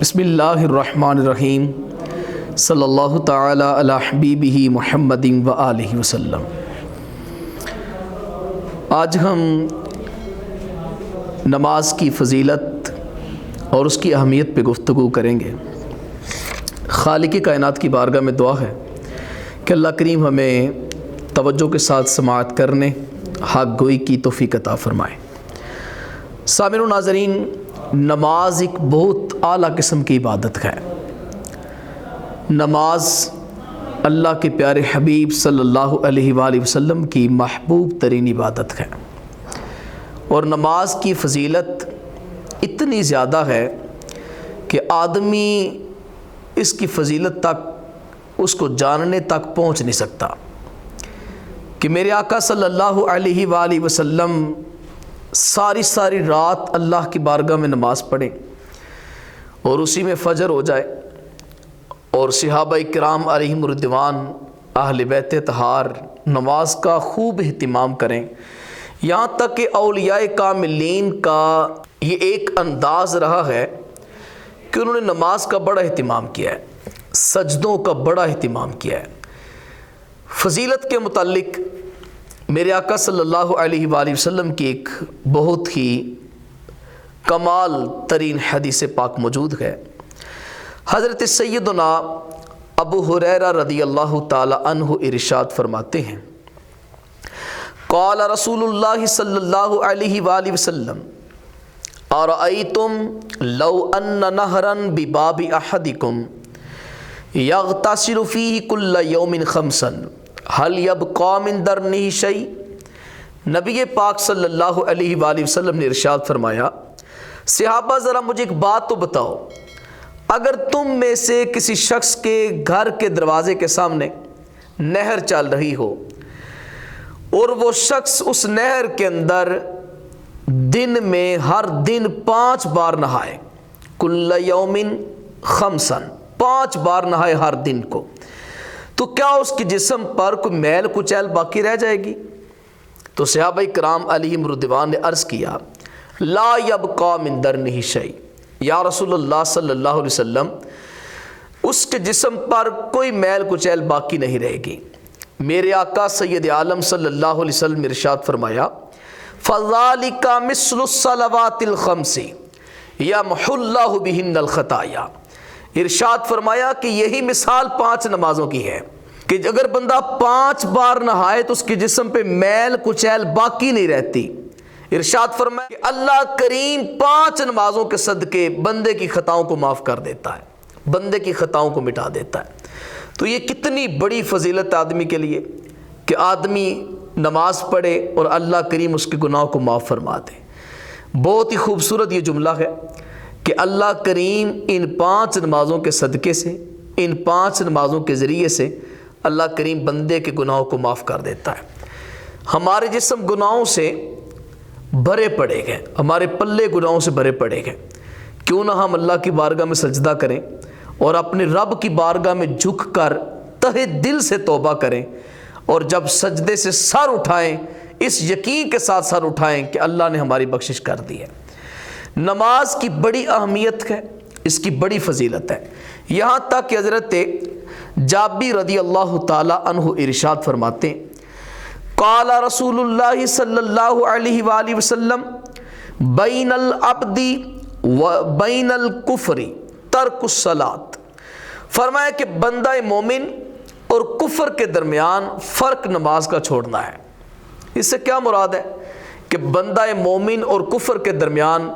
بسم اللہ الرحمن الرحیم صلی اللہ تعالی علی حبیبہ محمد و آلہ وسلم۔ آج ہم نماز کی فضیلت اور اس کی اہمیت پہ گفتگو کریں گے۔ خالق کائنات کی بارگاہ میں دعا ہے کہ اللہ کریم ہمیں توجہ کے ساتھ سماعت کرنے، حق گوئی کی توفیق عطا فرمائے۔ سامعین و ناظرین، نماز ایک بہت اعلیٰ قسم کی عبادت ہے۔ نماز اللہ کے پیارے حبیب صلی اللہ علیہ وآلہ وسلم کی محبوب ترین عبادت ہے، اور نماز کی فضیلت اتنی زیادہ ہے کہ آدمی اس کی فضیلت تک، اس کو جاننے تک پہنچ نہیں سکتا کہ میرے آقا صلی اللہ علیہ وآلہ وسلم ساری رات اللہ کی بارگاہ میں نماز پڑھیں اور اسی میں فجر ہو جائے، اور صحابہ کرام علیہم الرضوان، اہل بیت اطہار نماز کا خوب اہتمام کریں، یہاں تک کہ اولیاء کاملین کا یہ ایک انداز رہا ہے کہ انہوں نے نماز کا بڑا اہتمام کیا ہے، سجدوں کا بڑا اہتمام کیا ہے۔ فضیلت کے متعلق میرے آقا صلی اللہ علیہ وآلہ وسلم کی ایک بہت ہی کمال ترین حدیث پاک موجود ہے۔ حضرت سیدنا ابو ہریرہ رضی اللہ تعالی عنہ ارشاد فرماتے ہیں، قال رسول اللہ صلی اللہ علیہ وآلہ وسلم، ارأیتم لو ان نہرا بباب احدکم یغتسل فیہ کل یوم خمسا هل یبقی من درنہ شیء۔ نبی پاک صلی اللہ علیہ وآلہ وسلم نے ارشاد فرمایا، صحابہ ذرا مجھے ایک بات تو بتاؤ، اگر تم میں سے کسی شخص کے گھر کے دروازے کے سامنے نہر چل رہی ہو اور وہ شخص اس نہر کے اندر دن میں ہر دن 5 بار نہائے، کل یوم خمسا، 5 بار نہائے ہر دن کو، تو کیا اس کے جسم پر کوئی میل کچیل باقی رہ جائے گی؟ تو صحابہ کرام علیہم رضوان نے عرض کیا، لا یبقی من درنہ شیء، یا رسول اللہ صلی اللہ علیہ وسلم اس کے جسم پر کوئی میل کچیل باقی نہیں رہے گی۔ میرے آقا سید عالم صلی اللہ علیہ وسلم نے ارشاد فرمایا، فذالک مثل الصلوات الخمس یمحو اللہ بہن الخطایا۔ ارشاد فرمایا کہ یہی مثال 5 نمازوں کی ہے کہ اگر بندہ 5 بار نہائے تو اس کے جسم پہ میل کچیل باقی نہیں رہتی۔ ارشاد فرمایا کہ اللہ کریم 5 نمازوں کے صدقے بندے کی خطاؤں کو معاف کر دیتا ہے، بندے کی خطاؤں کو مٹا دیتا ہے۔ تو یہ کتنی بڑی فضیلت آدمی کے لیے کہ آدمی نماز پڑھے اور اللہ کریم اس کے گناہوں کو معاف فرما دے۔ بہت ہی خوبصورت یہ جملہ ہے کہ اللہ کریم ان 5 نمازوں کے صدقے سے، ان 5 نمازوں کے ذریعے سے اللہ کریم بندے کے گناہوں کو معاف کر دیتا ہے۔ ہمارے جسم گناہوں سے بھرے پڑے گئے، ہمارے پلے گناہوں سے بھرے پڑے گئے، کیوں نہ ہم اللہ کی بارگاہ میں سجدہ کریں اور اپنے رب کی بارگاہ میں جھک کر تہہ دل سے توبہ کریں، اور جب سجدے سے سر اٹھائیں اس یقین کے ساتھ سر اٹھائیں کہ اللہ نے ہماری بخشش کر دی ہے۔ نماز کی بڑی اہمیت ہے، اس کی بڑی فضیلت ہے، یہاں تک کہ حضرت جابر رضی اللہ تعالی عنہ ارشاد فرماتے ہیں، قال رسول اللہ صلی اللہ علیہ وآلہ وسلم، بین العبد و بین الکفر ترک الصلاۃ۔ فرمایا کہ بندہ مومن اور کفر کے درمیان فرق نماز کا چھوڑنا ہے۔ اس سے کیا مراد ہے کہ بندہ مومن اور کفر کے درمیان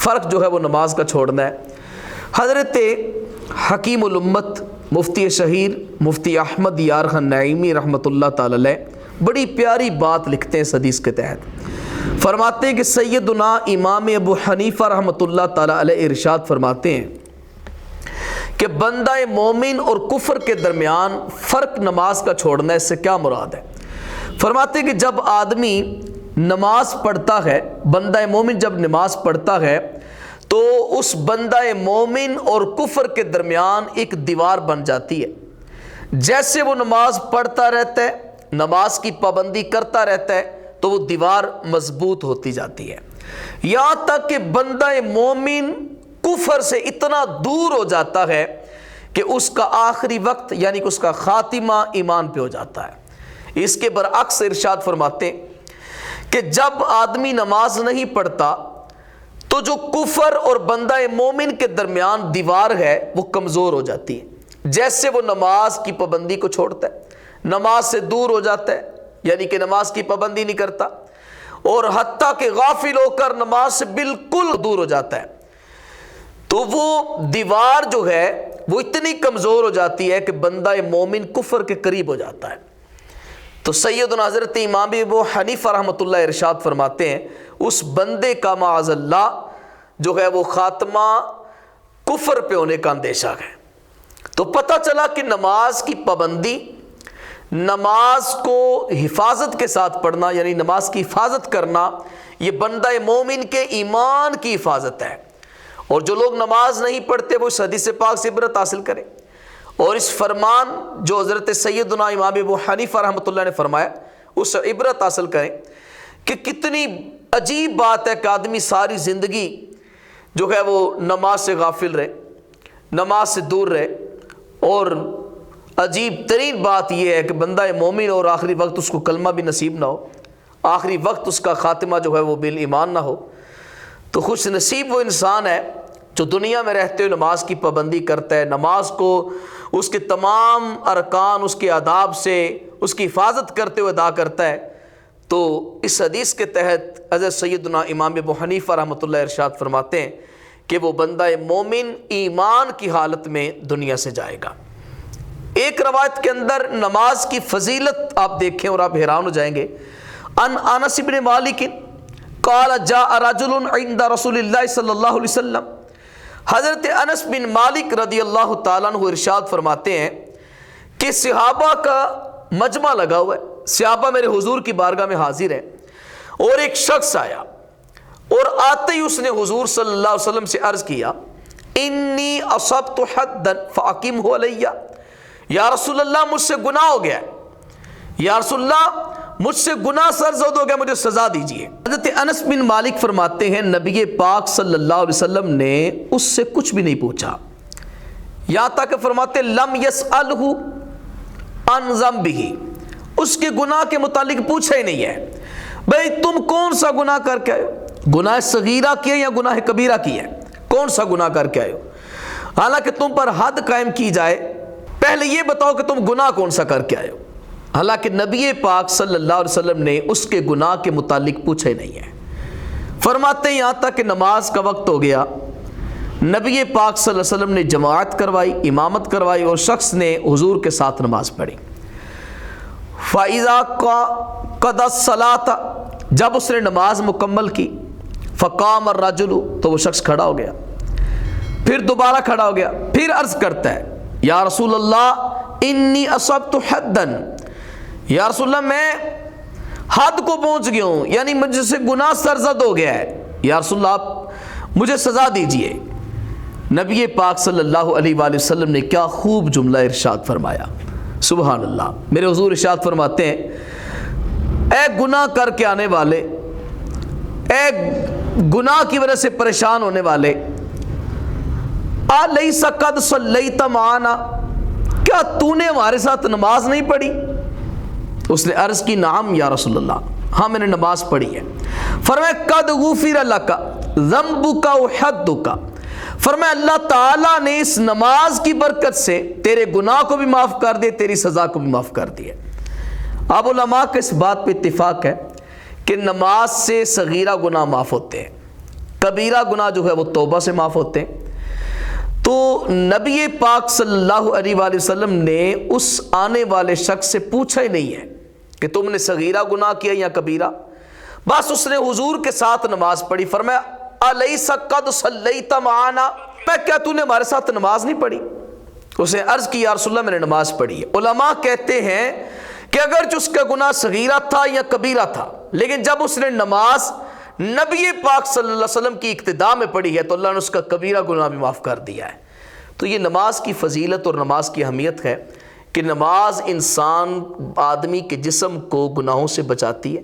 فرق جو ہے وہ نماز کا چھوڑنا ہے۔ حضرت حکیم الامت مفتی شہیر مفتی احمد یار خان نعیمی رحمۃ اللہ تعالی علیہ بڑی پیاری بات لکھتے ہیں اس حدیث کے تحت۔ فرماتے ہیں کہ سیدنا امام ابو حنیفہ رحمۃ اللہ تعالی علیہ ارشاد فرماتے ہیں کہ بندہ مومن اور کفر کے درمیان فرق نماز کا چھوڑنا ہے۔ اس سے کیا مراد ہے؟ فرماتے ہیں کہ جب آدمی نماز پڑھتا ہے، بندہ مومن جب نماز پڑھتا ہے تو اس بندہ مومن اور کفر کے درمیان ایک دیوار بن جاتی ہے۔ جیسے وہ نماز پڑھتا رہتا ہے، نماز کی پابندی کرتا رہتا ہے، تو وہ دیوار مضبوط ہوتی جاتی ہے، یہاں تک کہ بندہ مومن کفر سے اتنا دور ہو جاتا ہے کہ اس کا آخری وقت یعنی کہ اس کا خاتمہ ایمان پہ ہو جاتا ہے۔ اس کے برعکس ارشاد فرماتے ہیں کہ جب آدمی نماز نہیں پڑھتا تو جو کفر اور بندہ مومن کے درمیان دیوار ہے وہ کمزور ہو جاتی ہے۔ جیسے وہ نماز کی پابندی کو چھوڑتا ہے، نماز سے دور ہو جاتا ہے، یعنی کہ نماز کی پابندی نہیں کرتا، اور حتیٰ کہ غافل ہو کر نماز سے بالکل دور ہو جاتا ہے، تو وہ دیوار جو ہے وہ اتنی کمزور ہو جاتی ہے کہ بندہ مومن کفر کے قریب ہو جاتا ہے۔ تو سیدنا حضرت امام ابو حنیفہ رحمۃ اللہ ارشاد فرماتے ہیں اس بندے کا معاذ اللہ جو ہے وہ خاتمہ کفر پہ ہونے کا اندیشہ ہے۔ تو پتہ چلا کہ نماز کی پابندی، نماز کو حفاظت کے ساتھ پڑھنا یعنی نماز کی حفاظت کرنا، یہ بندہ مومن کے ایمان کی حفاظت ہے۔ اور جو لوگ نماز نہیں پڑھتے وہ اس حدیث پاک سے عبرت حاصل کریں، اور اس فرمان جو حضرت سیدنا امام ابو حنیفہ رحمۃ اللہ نے فرمایا اس سے عبرت حاصل کریں کہ کتنی عجیب بات ہے کہ آدمی ساری زندگی جو ہے وہ نماز سے غافل رہے، نماز سے دور رہے، اور عجیب ترین بات یہ ہے کہ بندہ مومن اور آخری وقت اس کو کلمہ بھی نصیب نہ ہو، آخری وقت اس کا خاتمہ جو ہے وہ بالایمان نہ ہو۔ تو خوش نصیب وہ انسان ہے جو دنیا میں رہتے ہوئے نماز کی پابندی کرتا ہے، نماز کو اس کے تمام ارکان، اس کے آداب سے اس کی حفاظت کرتے ہوئے ادا کرتا ہے۔ تو اس حدیث کے تحت حضرت سیدنا امام ابو حنیفہ رحمۃ اللہ ارشاد فرماتے ہیں کہ وہ بندہ مومن ایمان کی حالت میں دنیا سے جائے گا۔ ایک روایت کے اندر نماز کی فضیلت آپ دیکھیں اور آپ حیران ہو جائیں گے۔ ان انس بن مالک قال جاء رجل عند رسول اللہ صلی اللہ علیہ وسلم، حضرت انس بن مالک رضی اللہ تعالیٰ عنہ ارشاد فرماتے ہیں کہ صحابہ کا مجمع لگا ہوا ہے، صحابہ میرے حضور کی بارگاہ میں حاضر ہے، اور ایک شخص آیا اور آتے ہی اس نے حضور صلی اللہ علیہ وسلم سے عرض کیا انی اصبت حدا فاقمہ علی، یا رسول اللہ مجھ سے گناہ ہو گیا ہے، یا رسول اللہ مجھ سے گناہ سرزد ہو گیا، مجھے سزا دیجیے۔ حضرت انس بن مالک فرماتے ہیں نبی پاک صلی اللہ علیہ وسلم نے اس سے کچھ بھی نہیں پوچھا، یہاں تک فرماتے لم یسألہ عن ذنبہ، اس کے گناہ کے متعلق پوچھا ہی نہیں ہے، بھئی تم کون سا گناہ کر کے آئے ہو، گناہ صغیرہ کیا یا گناہ کبیرہ کیا ہے، کون سا گناہ کر کے آئے ہو، حالانکہ تم پر حد قائم کی جائے پہلے یہ بتاؤ کہ تم گناہ کون سا کر کے آئے ہو۔ حالانکہ نبی پاک صلی اللہ علیہ وسلم نے اس کے گناہ کے متعلق پوچھا ہی نہیں ہے۔ فرماتے ہیں یہاں تک کہ نماز کا وقت ہو گیا، نبی پاک صلی اللہ علیہ وسلم نے جماعت کروائی، امامت کروائی، اور شخص نے حضور کے ساتھ نماز پڑھی۔ فَإِذَا قَضَى الصَّلَاةَ، جب اس نے نماز مکمل کی، فَقَامَ الرَّجُلُ، تو وہ شخص کھڑا ہو گیا، پھر دوبارہ کھڑا ہو گیا، پھر عرض کرتا ہے یا رسول اللہ انی اصبت حدا، یا رسول اللہ میں حد کو پہنچ گیا ہوں، یعنی مجھ سے گناہ سرزد ہو گیا ہے، یا رسول اللہ آپ مجھے سزا دیجئے۔ نبی پاک صلی اللہ علیہ وآلہ وسلم نے کیا خوب جملہ ارشاد فرمایا، سبحان اللہ۔ میرے حضور ارشاد فرماتے ہیں اے گناہ کر کے آنے والے، اے گناہ کی وجہ سے پریشان ہونے والے، الیس قد صلیت معنا، کیا تو نے ہمارے ساتھ نماز نہیں پڑھی؟ اس نے عرض کی نعم یا رسول اللہ، ہاں میں نے نماز پڑھی ہے۔ فرمایا قد غفر لک ذنبک وحدک، فرمایا اللہ تعالیٰ نے اس نماز کی برکت سے تیرے گناہ کو بھی معاف کر دے، تیری سزا کو بھی معاف کر دیا۔ اب علماء کا اس بات پہ اتفاق ہے کہ نماز سے صغیرہ گناہ معاف ہوتے ہیں، کبیرہ گناہ جو ہے وہ توبہ سے معاف ہوتے ہیں۔ تو نبی پاک صلی اللہ علیہ وآلہ وسلم نے اس آنے والے شخص سے پوچھا ہی نہیں ہے کہ تم نے صغیرہ گناہ کیا یا کبیرہ، بس اس نے حضور کے ساتھ نماز پڑھی۔ فرمایا الیس قد صلیت معنا، کیا تو نے ہمارے ساتھ نماز نہیں پڑھی؟ اس نے عرض کی یا رسول اللہ میں نے نماز پڑھی ہے۔ علماء کہتے ہیں کہ اگرچہ اس کا گناہ صغیرہ تھا یا کبیرہ تھا، لیکن جب اس نے نماز نبی پاک صلی اللہ علیہ وسلم کی اقتداء میں پڑھی ہے تو اللہ نے اس کا کبیرہ گناہ بھی معاف کر دیا ہے۔ تو یہ نماز کی فضیلت اور نماز کی اہمیت ہے کہ نماز انسان آدمی کے جسم کو گناہوں سے بچاتی ہے،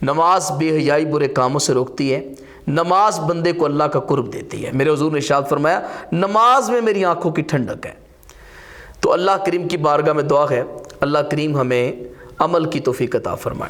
نماز بے حیائی برے کاموں سے روکتی ہے، نماز بندے کو اللہ کا قرب دیتی ہے۔ میرے حضور نے ارشاد فرمایا نماز میں میری آنکھوں کی ٹھنڈک ہے۔ تو اللہ کریم کی بارگاہ میں دعا ہے اللہ کریم ہمیں عمل کی توفیق عطا فرمائے۔